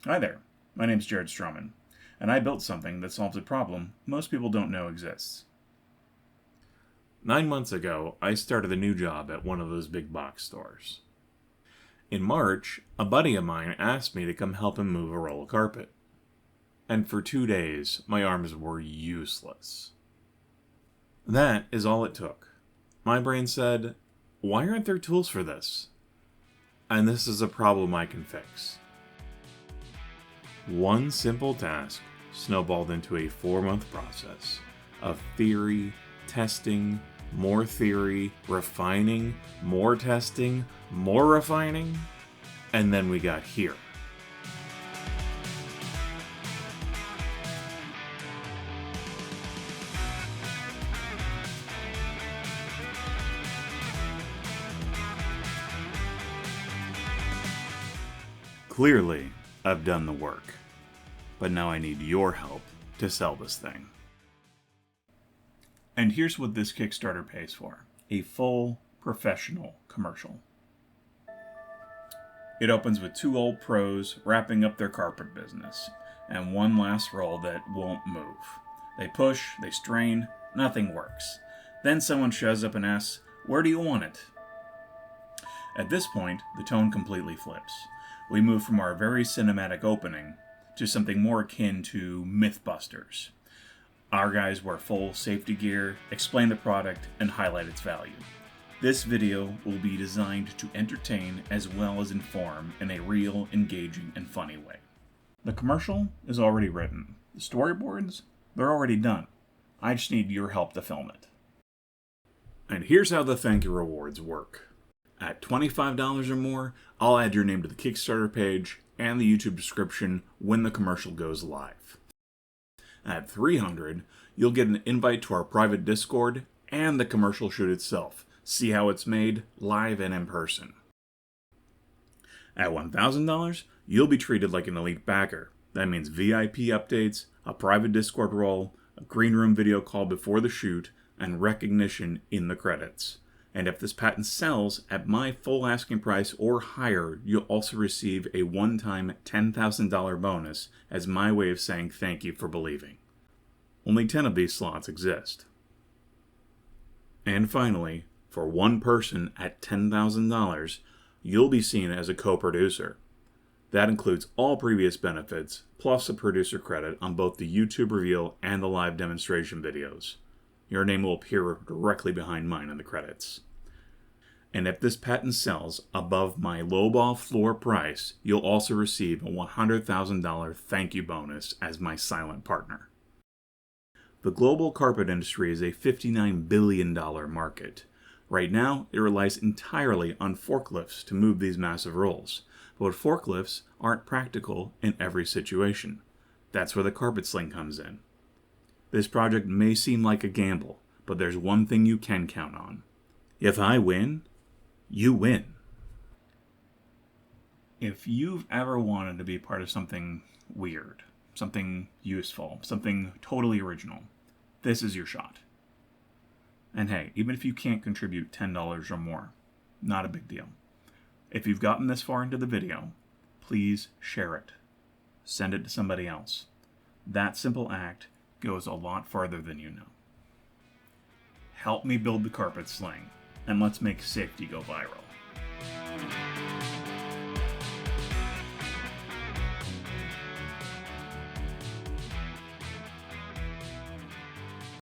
Hi there, my name's Jared Stroman, and I built something that solves a problem most people don't know exists. 9 months ago, I started a new job at one of those big box stores. In March, a buddy of mine asked me to come help him move a roll of carpet. And for 2 days, my arms were useless. That is all it took. My brain said, why aren't there tools for this? And this is a problem I can fix. One simple task snowballed into a 4-month process of theory, testing, more theory, refining, more testing, more refining, and then we got here. Clearly, I've done the work, but now I need your help to sell this thing. And here's what this Kickstarter pays for: a full professional commercial. It opens with 2 old pros wrapping up their carpet business, and one last roll that won't move. They push, they strain, nothing works. Then someone shows up and asks, "Where do you want it?" At this point, the tone completely flips. We move from our very cinematic opening to something more akin to Mythbusters. Our guys wear full safety gear, explain the product, and highlight its value. This video will be designed to entertain as well as inform in a real, engaging, and funny way. The commercial is already written. The storyboards, they're already done. I just need your help to film it. And here's how the thank you rewards work. At $25 or more, I'll add your name to the Kickstarter page and the YouTube description when the commercial goes live. At $300, you'll get an invite to our private Discord and the commercial shoot itself. See how it's made, live and in person. At $1,000, you'll be treated like an elite backer. That means VIP updates, a private Discord role, a green room video call before the shoot, and recognition in the credits. And if this patent sells at my full asking price or higher, you'll also receive a one-time $10,000 bonus as my way of saying thank you for believing. Only 10 of these slots exist. And finally, for one person at $10,000, you'll be seen as a co-producer. That includes all previous benefits, plus a producer credit on both the YouTube reveal and the live demonstration videos. Your name will appear directly behind mine in the credits. And if this patent sells above my lowball floor price, you'll also receive a $100,000 thank you bonus as my silent partner. The global carpet industry is a $59 billion market. Right now, it relies entirely on forklifts to move these massive rolls. But forklifts aren't practical in every situation. That's where the Carpet Sling comes in. This project may seem like a gamble, but there's one thing you can count on. If I win, you win. If you've ever wanted to be part of something weird, something useful, something totally original, this is your shot. And hey, even if you can't contribute $10 or more, not a big deal. If you've gotten this far into the video, please share it. Send it to somebody else. That simple act goes a lot farther than you know. Help me build the Carpet Sling, and let's make safety go viral.